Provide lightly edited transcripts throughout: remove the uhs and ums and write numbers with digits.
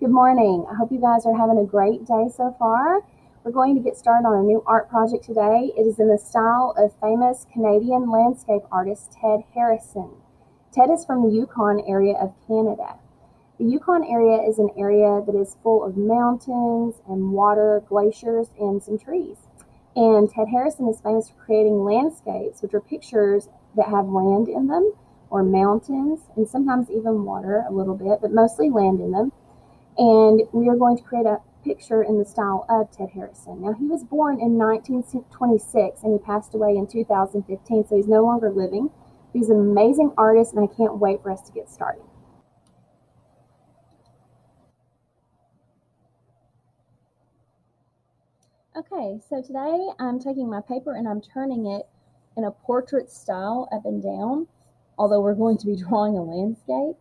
Good morning. I hope you guys are having a great day so far. We're going to get started on a new art project today. It is in the style of famous Canadian landscape artist Ted Harrison. Ted is from the Yukon area of Canada. The Yukon area is an area that is full of mountains and water, glaciers, and some trees. And Ted Harrison is famous for creating landscapes, which are pictures that have land in them, or mountains, and sometimes even water a little bit, but mostly land in them. And we are going to create a picture in the style of Ted Harrison. Now, he was born in 1926 and he passed away in 2015, so he's no longer living. He's an amazing artist, and I can't wait for us to get started. Okay, so today I'm taking my paper and I'm turning it in a portrait style up and down, although we're going to be drawing a landscape.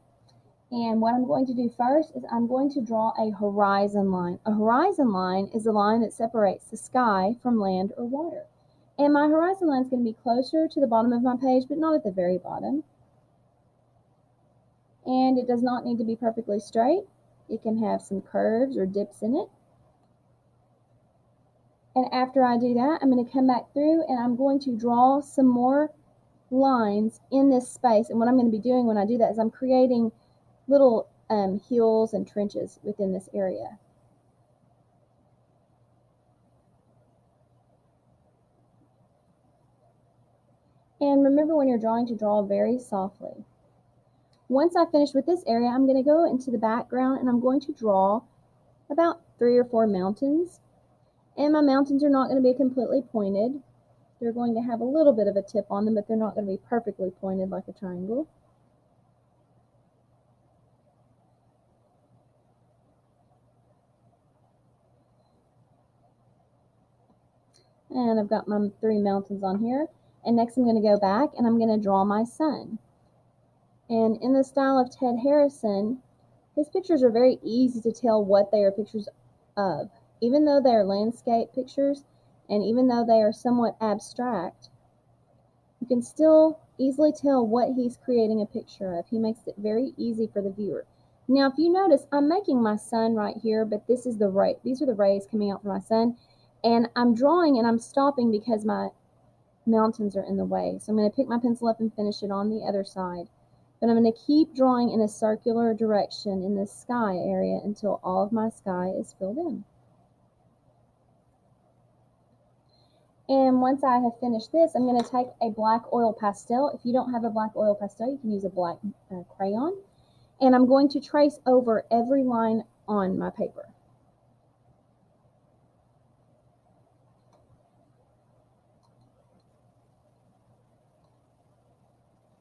And what I'm going to do first is I'm going to draw a horizon line. A horizon line is a line that separates the sky from land or water. And my horizon line is going to be closer to the bottom of my page, but not at the very bottom. And it does not need to be perfectly straight. It can have some curves or dips in it. And after I do that, I'm going to come back through and I'm going to draw some more lines in this space. And what I'm going to be doing when I do that is I'm creating little hills and trenches within this area. And remember, when you're drawing, to draw very softly. Once I finish with this area, I'm going to go into the background and I'm going to draw about 3 or 4 mountains. And my mountains are not going to be completely pointed. They're going to have a little bit of a tip on them, but they're not going to be perfectly pointed like a triangle. And I've got my 3 mountains on here. And next I'm going to go back and I'm going to draw my sun. And in the style of Ted Harrison, his pictures are very easy to tell what they are pictures of. Even though they are landscape pictures, and even though they are somewhat abstract, you can still easily tell what he's creating a picture of. He makes it very easy for the viewer. Now, if you notice, I'm making my sun right here, but this is the ray. These are the rays coming out from my sun, and I'm drawing and I'm stopping because my mountains are in the way. So I'm going to pick my pencil up and finish it on the other side. But I'm going to keep drawing in a circular direction in the sky area until all of my sky is filled in. And once I have finished this, I'm going to take a black oil pastel. If you don't have a black oil pastel, you can use a black crayon. And I'm going to trace over every line on my paper.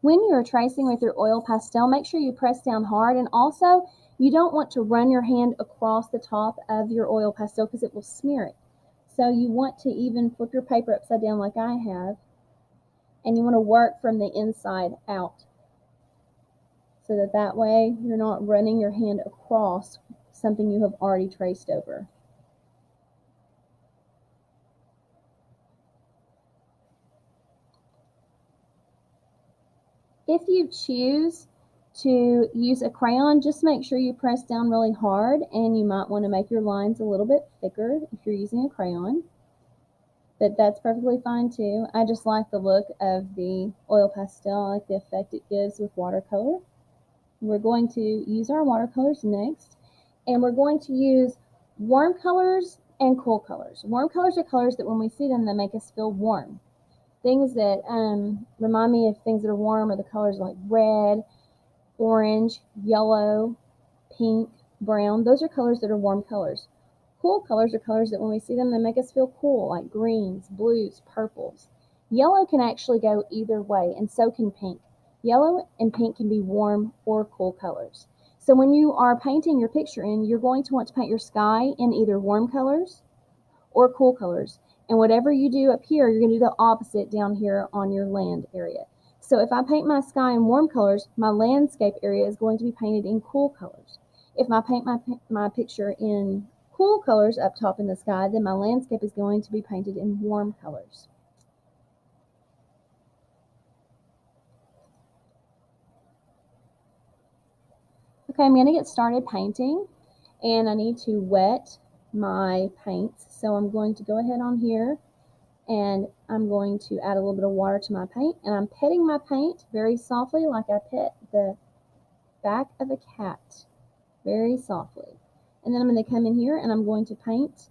When you're tracing with your oil pastel, make sure you press down hard, and also you don't want to run your hand across the top of your oil pastel because it will smear it. So you want to even flip your paper upside down like I have, and you want to work from the inside out so that way you're not running your hand across something you have already traced over. If you choose to use a crayon, just make sure you press down really hard, and you might want to make your lines a little bit thicker if you're using a crayon. But that's perfectly fine too. I just like the look of the oil pastel. I like the effect it gives with watercolor. We're going to use our watercolors next, and we're going to use warm colors and cool colors. Warm colors are colors that when we see them, they make us feel warm. Things that remind me of things that are warm are the colors like red, orange, yellow, pink, brown. Those are colors that are warm colors. Cool colors are colors that when we see them, they make us feel cool, like greens, blues, purples. Yellow can actually go either way, and so can pink. Yellow and pink can be warm or cool colors. So when you are painting your picture in, you're going to want to paint your sky in either warm colors or cool colors. And whatever you do up here, you're going to do the opposite down here on your land area. So if I paint my sky in warm colors, my landscape area is going to be painted in cool colors. If I paint my picture in cool colors up top in the sky, then my landscape is going to be painted in warm colors. Okay, I'm going to get started painting. and I need to wet my paints. So I'm going to go ahead on here and I'm going to add a little bit of water to my paint, and I'm petting my paint very softly like I pet the back of a cat, very softly. And then I'm going to come in here and I'm going to paint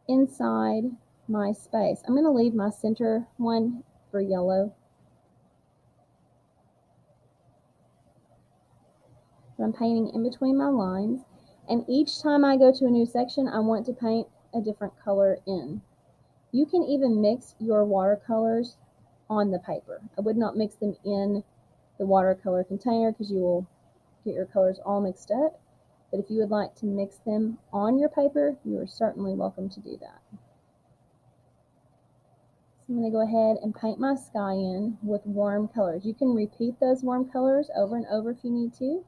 inside my space. I'm going to leave my center one for yellow. But I'm painting in between my lines, and each time I go to a new section, I want to paint a different color in. You can even mix your watercolors on the paper. I would not mix them in the watercolor container because you will get your colors all mixed up. But if you would like to mix them on your paper, you are certainly welcome to do that. So I'm going to go ahead and paint my sky in with warm colors. You can repeat those warm colors over and over if you need to.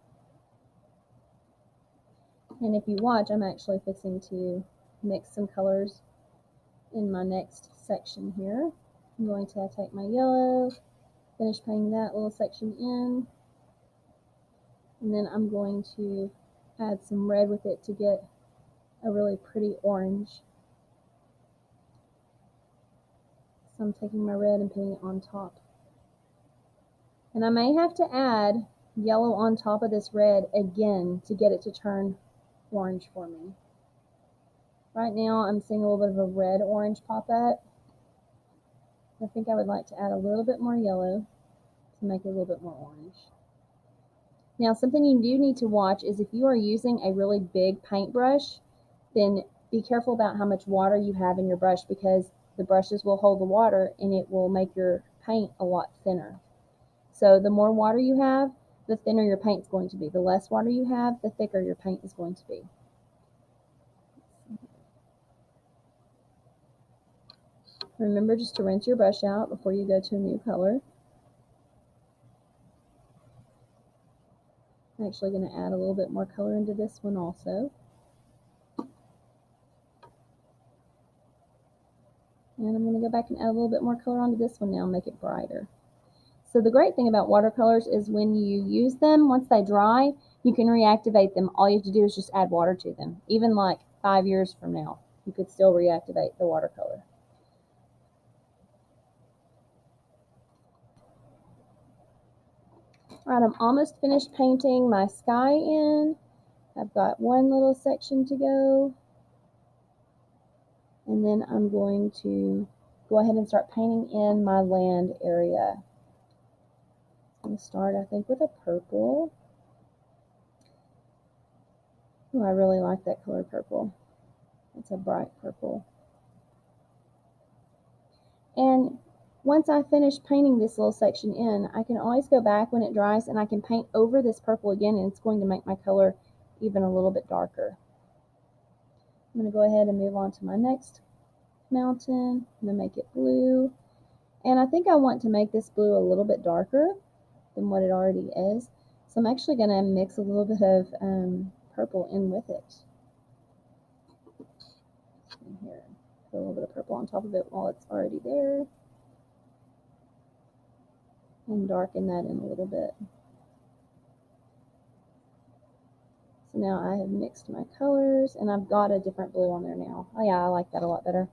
And if you watch, I'm actually fixing to mix some colors in my next section here. I'm going to take my yellow, finish painting that little section in, and then I'm going to add some red with it to get a really pretty orange. So I'm taking my red and putting it on top. And I may have to add yellow on top of this red again to get it to turn orange for me. Right now I'm seeing a little bit of a red orange pop up. I think I would like to add a little bit more yellow to make it a little bit more orange. Now, something you do need to watch is if you are using a really big paintbrush, then be careful about how much water you have in your brush, because the brushes will hold the water and it will make your paint a lot thinner. So the more water you have, the thinner your paint is going to be. The less water you have, the thicker your paint is going to be. Remember just to rinse your brush out before you go to a new color. I'm actually going to add a little bit more color into this one also. And I'm going to go back and add a little bit more color onto this one now and make it brighter. So the great thing about watercolors is when you use them, once they dry, you can reactivate them. All you have to do is just add water to them. Even like 5 years from now, you could still reactivate the watercolor. Alright, I'm almost finished painting my sky in. I've got one little section to go. And then I'm going to go ahead and start painting in my land area. I'm going to start, I think, with a purple. Oh, I really like that color purple. It's a bright purple. And once I finish painting this little section in, I can always go back when it dries and I can paint over this purple again, and it's going to make my color even a little bit darker. I'm going to go ahead and move on to my next mountain. I'm going to make it blue. And I think I want to make this blue a little bit darker than what it already is. So I'm actually going to mix a little bit of purple in with it. Here, put a little bit of purple on top of it while it's already there. And darken that in a little bit. So now I have mixed my colors and I've got a different blue on there now. Oh yeah, I like that a lot better.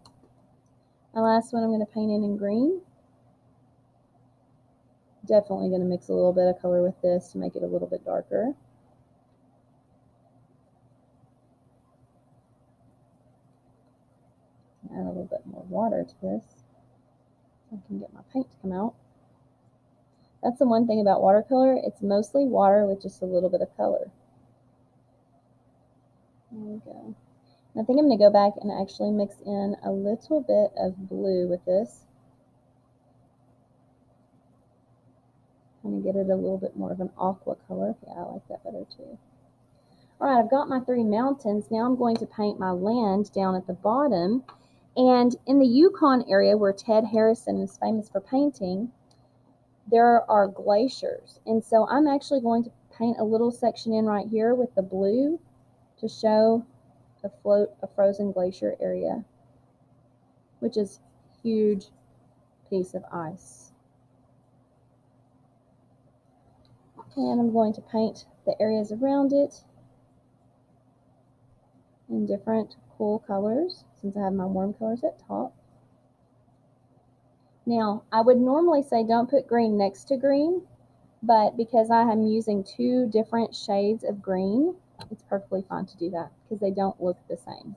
My last one I'm going to paint in green. Definitely going to mix a little bit of color with this to make it a little bit darker. Add a little bit more water to this so I can get my paint to come out. That's the one thing about watercolor. It's mostly water with just a little bit of color. There we go. And I think I'm going to go back and actually mix in a little bit of blue with this. Kind of get it a little bit more of an aqua color. Yeah, I like that better too. Alright, I've got my 3 mountains. Now I'm going to paint my land down at the bottom. And in the Yukon area where Ted Harrison is famous for painting, there are glaciers. And so I'm actually going to paint a little section in right here with the blue to show a frozen glacier area, which is a huge piece of ice. And I'm going to paint the areas around it in different cool colors since I have my warm colors at top. Now, I would normally say don't put green next to green, but because I am using two different shades of green, it's perfectly fine to do that because they don't look the same.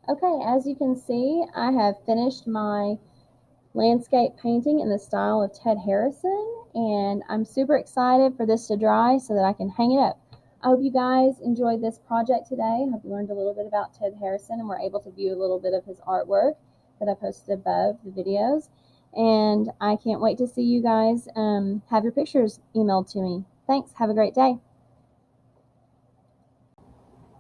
Okay, as you can see, I have finished my landscape painting in the style of Ted Harrison, and I'm super excited for this to dry so that I can hang it up. I hope you guys enjoyed this project today. I hope you learned a little bit about Ted Harrison and were able to view a little bit of his artwork that I posted above the videos. And I can't wait to see you guys have your pictures emailed to me. Thanks. Have a great day.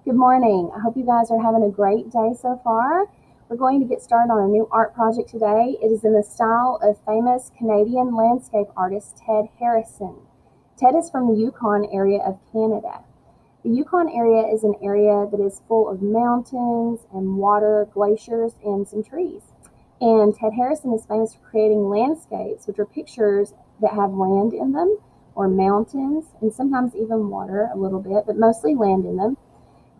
Good morning. I hope you guys are having a great day so far. We're going to get started on a new art project today. It is in the style of famous Canadian landscape artist Ted Harrison. Ted is from the Yukon area of Canada. The Yukon area is an area that is full of mountains and water, glaciers, and some trees. And Ted Harrison is famous for creating landscapes, which are pictures that have land in them, or mountains, and sometimes even water a little bit, but mostly land in them.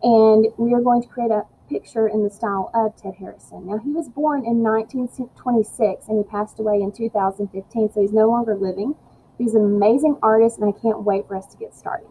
And we are going to create a picture in the style of Ted Harrison. Now, he was born in 1926 and he passed away in 2015, so he's no longer living. He's an amazing artist, and I can't wait for us to get started.